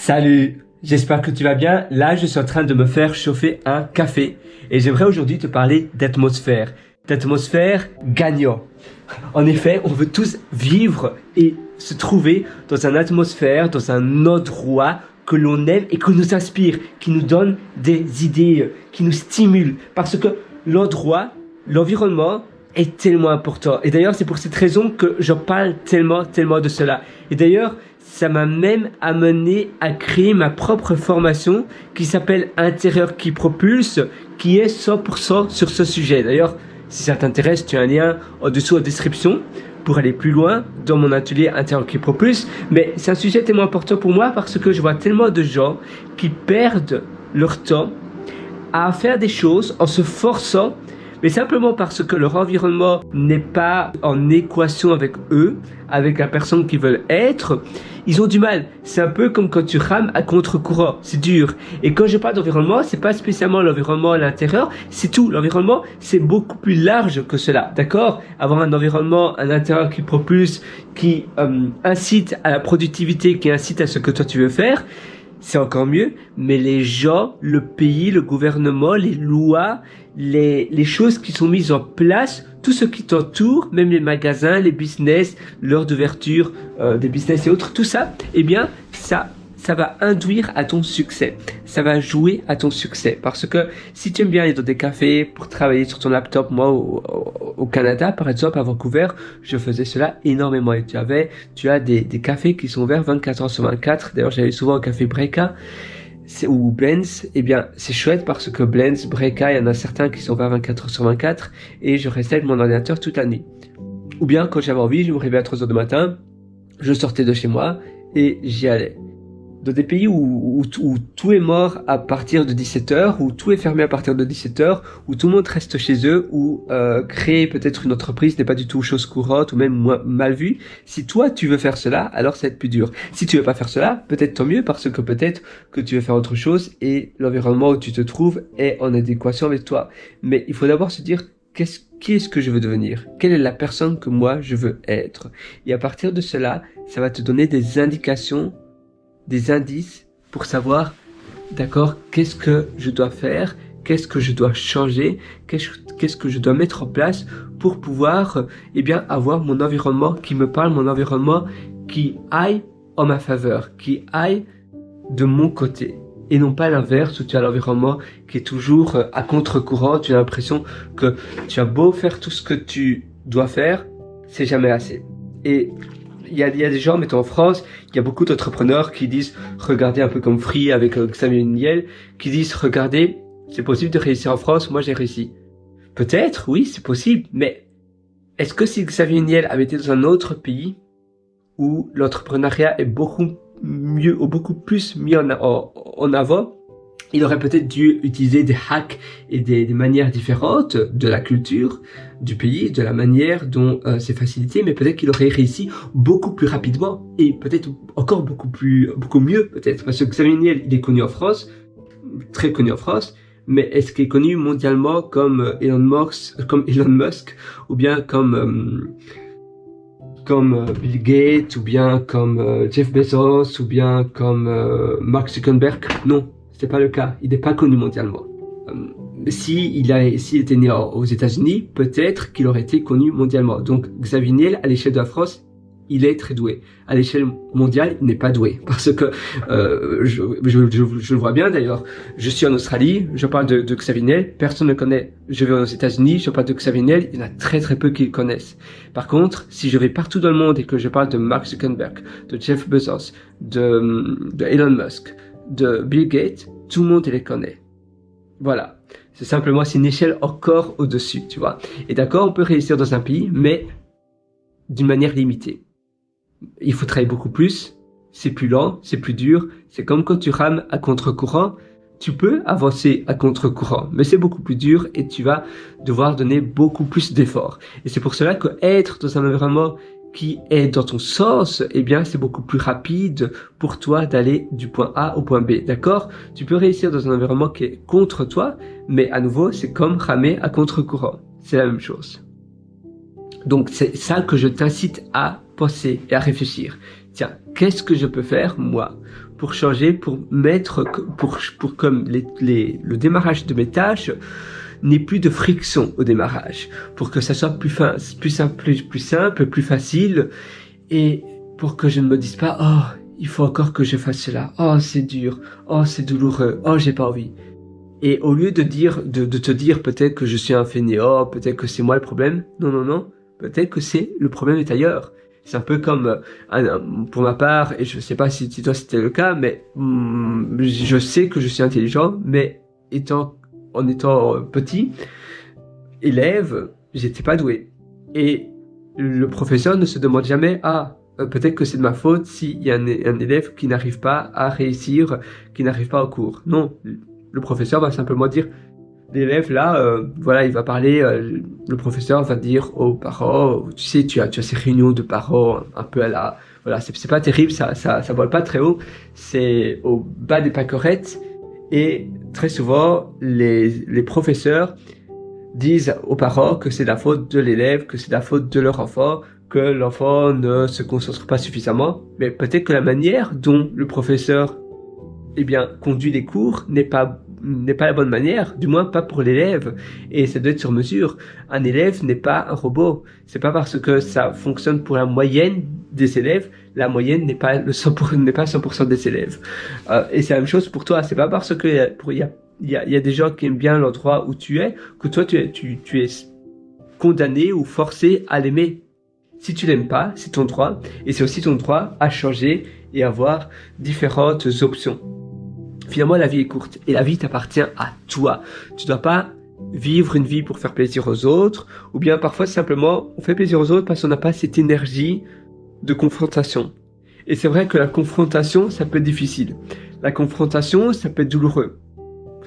Salut, j'espère que tu vas bien. Là, je suis en train de me faire chauffer un café et j'aimerais aujourd'hui te parler d'atmosphère gagnant. En effet, on veut tous vivre et se trouver dans une atmosphère, dans un endroit que l'on aime et qui nous inspire, qui nous donne des idées, qui nous stimule. Parce que l'environnement est tellement important. Et d'ailleurs, c'est pour cette raison que j'en parle tellement de cela. Et d'ailleurs, ça m'a même amené à créer ma propre formation qui s'appelle Intérieur qui propulse, qui est 100% sur ce sujet. D'ailleurs, si ça t'intéresse, tu as un lien en dessous en description pour aller plus loin dans mon atelier Intérieur qui propulse. Mais c'est un sujet tellement important pour moi parce que je vois tellement de gens qui perdent leur temps à faire des choses en se forçant, mais simplement parce que leur environnement n'est pas en équation avec eux, avec la personne qu'ils veulent être, ils ont du mal. C'est un peu comme quand tu rames à contre-courant, c'est dur. Et quand je parle d'environnement, c'est pas spécialement l'environnement à l'intérieur, c'est tout. L'environnement, c'est beaucoup plus large que cela, d'accord? Avoir un environnement à l'intérieur qui propulse, qui incite à la productivité, qui incite à ce que toi tu veux faire, c'est encore mieux, mais les gens, le pays, le gouvernement, les lois, les choses qui sont mises en place, tout ce qui t'entoure, même les magasins, les business, l'heure d'ouverture des business et autres, tout ça, eh bien, ça va induire à ton succès. Ça va jouer à ton succès. Parce que si tu aimes bien aller dans des cafés pour travailler sur ton laptop, moi au Canada, par exemple, à Vancouver, je faisais cela énormément. Et tu as des cafés qui sont ouverts 24 heures sur 24. D'ailleurs, j'allais souvent au café Breka ou Blends. Eh bien, c'est chouette parce que Blends, Breka, il y en a certains qui sont ouverts 24 heures sur 24 et je restais avec mon ordinateur toute la nuit. Ou bien, quand j'avais envie, je me réveillais à 3 heures du matin, je sortais de chez moi et j'y allais. Dans des pays où tout est mort à partir de 17h, où tout est fermé à partir de 17h, où tout le monde reste chez eux, où créer peut-être une entreprise n'est pas du tout chose courante ou même mal vue. Si toi tu veux faire cela, alors ça va être plus dur. Si tu veux pas faire cela, peut-être tant mieux parce que peut-être que tu veux faire autre chose et l'environnement où tu te trouves est en adéquation avec toi. Mais il faut d'abord se dire qui est-ce que je veux devenir? Quelle est la personne que moi je veux être? Et à partir de cela, ça va te donner des indications, des indices pour savoir, d'accord, qu'est-ce que je dois faire, qu'est-ce que je dois changer, qu'est-ce que je dois mettre en place pour pouvoir, eh bien, avoir mon environnement qui me parle, mon environnement qui aille en ma faveur, qui aille de mon côté. Et non pas l'inverse où tu as l'environnement qui est toujours à contre-courant, tu as l'impression que tu as beau faire tout ce que tu dois faire, c'est jamais assez. Et il y a des gens, mettons en France, il y a beaucoup d'entrepreneurs qui disent, regardez un peu comme Free avec Xavier Niel, qui disent, regardez, c'est possible de réussir en France, moi j'ai réussi. Peut-être, oui, c'est possible, mais est-ce que si Xavier Niel avait été dans un autre pays où l'entrepreneuriat est beaucoup mieux ou beaucoup plus mis en avant, il aurait peut-être dû utiliser des hacks et des manières différentes de la culture du pays, de la manière dont c'est facilité, mais peut-être qu'il aurait réussi beaucoup plus rapidement et peut-être encore beaucoup mieux peut-être. Parce que Xavier Niel, il est connu en France, très connu en France, mais est-ce qu'il est connu mondialement comme Elon Musk ou bien comme Bill Gates ou bien comme Jeff Bezos ou bien comme Mark Zuckerberg? Non. C'est pas le cas. Il n'est pas connu mondialement. S'il était né aux États-Unis, peut-être qu'il aurait été connu mondialement. Donc, Xavier Niel, à l'échelle de la France, il est très doué. À l'échelle mondiale, il n'est pas doué. Parce que, je le vois bien d'ailleurs. Je suis en Australie, je parle de Xavier Niel, personne ne le connaît. Je vais aux États-Unis, je parle de Xavier Niel, il y en a très peu qui le connaissent. Par contre, si je vais partout dans le monde et que je parle de Mark Zuckerberg, de Jeff Bezos, de Elon Musk, de Bill Gates, tout le monde les connaît. Voilà. C'est une échelle encore au-dessus, tu vois. Et d'accord, on peut réussir dans un pays, mais d'une manière limitée. Il faut travailler beaucoup plus, c'est plus lent, c'est plus dur, c'est comme quand tu rames à contre-courant, tu peux avancer à contre-courant, mais c'est beaucoup plus dur et tu vas devoir donner beaucoup plus d'efforts. Et c'est pour cela que être dans un environnement qui est dans ton sens, eh bien, c'est beaucoup plus rapide pour toi d'aller du point A au point B, d'accord? Tu peux réussir dans un environnement qui est contre toi, mais à nouveau, c'est comme ramer à contre-courant. C'est la même chose. Donc, c'est ça que je t'incite à penser et à réfléchir. Tiens, qu'est-ce que je peux faire, moi, pour changer, pour mettre, pour comme le démarrage de mes tâches n'ait plus de friction au démarrage, pour que ça soit plus simple, plus facile, et pour que je ne me dise pas, oh, il faut encore que je fasse cela, oh, c'est dur, oh, c'est douloureux, oh, j'ai pas envie. Et au lieu de te dire peut-être que je suis un fainéant, peut-être que c'est moi le problème, non, peut-être que le problème est ailleurs. C'est un peu comme, pour ma part, et je sais pas si toi c'était le cas, mais je sais que je suis intelligent, mais en étant petit élève, j'étais pas doué. Et le professeur ne se demande jamais, peut-être que c'est de ma faute s'il y a un élève qui n'arrive pas à réussir, qui n'arrive pas au cours. Non, le professeur va simplement dire, l'élève là, voilà, il va parler, le professeur va dire aux parents, tu sais, tu as ces réunions de parents un peu voilà, c'est pas terrible, ça vole pas très haut, c'est au bas des pâquerettes, et très souvent, les professeurs disent aux parents que c'est la faute de l'élève, que c'est la faute de leur enfant, que l'enfant ne se concentre pas suffisamment, mais peut-être que la manière dont le professeur, conduit les cours n'est pas la bonne manière, du moins pas pour l'élève, et ça doit être sur mesure. Un élève n'est pas un robot. C'est pas parce que ça fonctionne pour la moyenne des élèves, la moyenne n'est pas 100% des élèves. Et c'est la même chose pour toi. C'est pas parce que il y a des gens qui aiment bien l'endroit où tu es que toi tu es condamné ou forcé à l'aimer. Si tu l'aimes pas, c'est ton droit, et c'est aussi ton droit à changer et avoir différentes options. Finalement, la vie est courte et la vie t'appartient à toi. Tu dois pas vivre une vie pour faire plaisir aux autres, ou bien parfois simplement on fait plaisir aux autres parce qu'on n'a pas cette énergie de confrontation. Et c'est vrai que la confrontation, ça peut être difficile. La confrontation, ça peut être douloureux.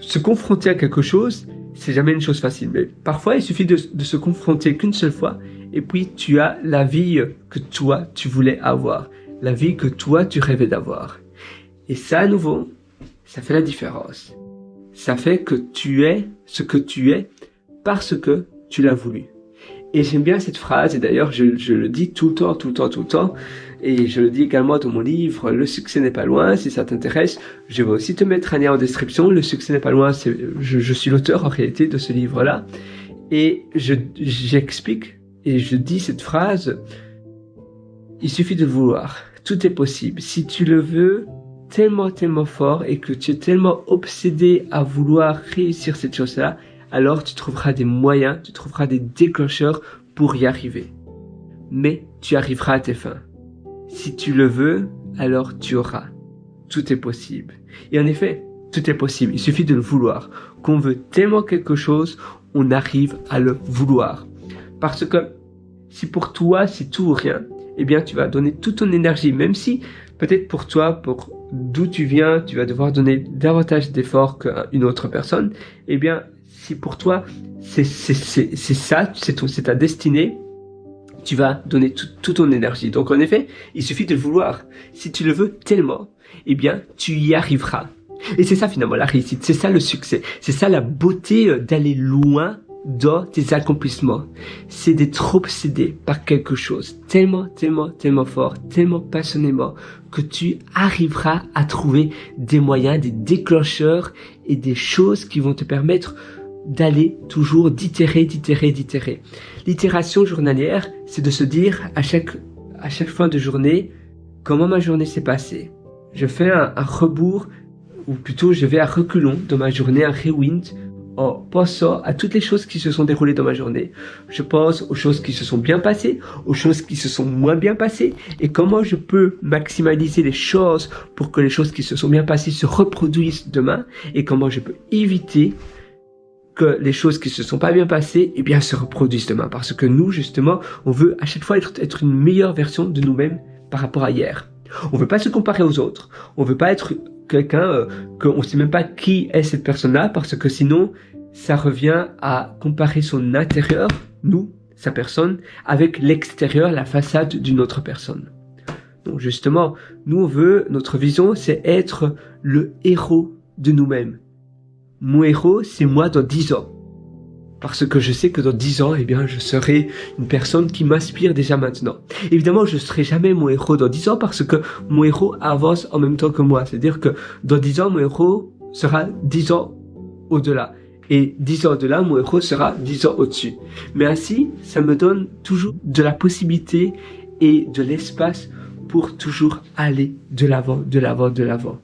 Se confronter à quelque chose, c'est jamais une chose facile. Mais parfois, il suffit de se confronter qu'une seule fois, et puis tu as la vie que toi, tu voulais avoir. La vie que toi, tu rêvais d'avoir. Et ça, à nouveau, ça fait la différence. Ça fait que tu es ce que tu es parce que tu l'as voulu. Et j'aime bien cette phrase, et d'ailleurs je le dis tout le temps, et je le dis également dans mon livre, le succès n'est pas loin. Si ça t'intéresse, je vais aussi te mettre un lien en description. Le succès n'est pas loin, je suis l'auteur en réalité de ce livre-là, et j'explique et je dis cette phrase, il suffit de le vouloir, tout est possible. Si tu le veux tellement fort et que tu es tellement obsédé à vouloir réussir cette chose-là, alors tu trouveras des moyens, tu trouveras des déclencheurs pour y arriver. Mais tu arriveras à tes fins. Si tu le veux, alors tu auras. Tout est possible. Et en effet, tout est possible. Il suffit de le vouloir. Qu'on veut tellement quelque chose, on arrive à le vouloir. Parce que si pour toi c'est tout ou rien, eh bien tu vas donner toute ton énergie, même si peut-être pour toi, pour d'où tu viens, tu vas devoir donner davantage d'efforts qu'une autre personne. Eh bien, si pour toi c'est ça, c'est ta destinée, tu vas donner toute ton énergie. Donc en effet, il suffit de le vouloir. Si tu le veux tellement, eh bien tu y arriveras. Et c'est ça finalement la réussite, c'est ça le succès, c'est ça la beauté d'aller loin dans tes accomplissements. C'est d'être obsédé par quelque chose tellement fort, tellement passionnément, que tu arriveras à trouver des moyens, des déclencheurs et des choses qui vont te permettre d'aller toujours d'itérer. L'itération journalière, c'est de se dire à chaque fin de journée, comment ma journée s'est passée. Je fais un rebours, ou plutôt je vais à reculons dans ma journée, un rewind, en pensant à toutes les choses qui se sont déroulées dans ma journée. Je pense aux choses qui se sont bien passées, aux choses qui se sont moins bien passées, et comment je peux maximaliser les choses pour que les choses qui se sont bien passées se reproduisent demain, et comment je peux éviter que les choses qui se sont pas bien passées, eh bien, se reproduisent demain. Parce que nous, justement, on veut à chaque fois être une meilleure version de nous-mêmes par rapport à hier. On veut pas se comparer aux autres. On veut pas être quelqu'un qu'on sait même pas qui est cette personne-là, parce que sinon, ça revient à comparer son intérieur, nous, sa personne, avec l'extérieur, la façade d'une autre personne. Donc justement, nous notre vision, c'est être le héros de nous-mêmes. Mon héros, c'est moi dans 10 ans. Parce que je sais que dans 10 ans, eh bien, je serai une personne qui m'inspire déjà maintenant. Évidemment, je ne serai jamais mon héros dans 10 ans parce que mon héros avance en même temps que moi. C'est-à-dire que dans 10 ans, mon héros sera 10 ans au-delà. Et 10 ans au-delà, mon héros sera 10 ans au-dessus. Mais ainsi, ça me donne toujours de la possibilité et de l'espace pour toujours aller de l'avant, de l'avant, de l'avant.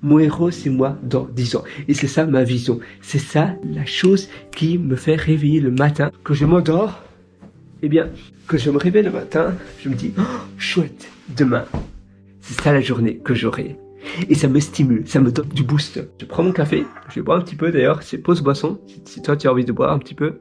Mon héros, c'est moi dans 10 ans. Et c'est ça ma vision. C'est ça la chose qui me fait réveiller le matin. Quand je m'endors, eh bien, quand je me réveille le matin, je me dis, oh, chouette, demain, c'est ça la journée que j'aurai. Et ça me stimule, ça me donne du boost. Je prends mon café, je vais boire un petit peu d'ailleurs, c'est pause boisson, si toi tu as envie de boire un petit peu.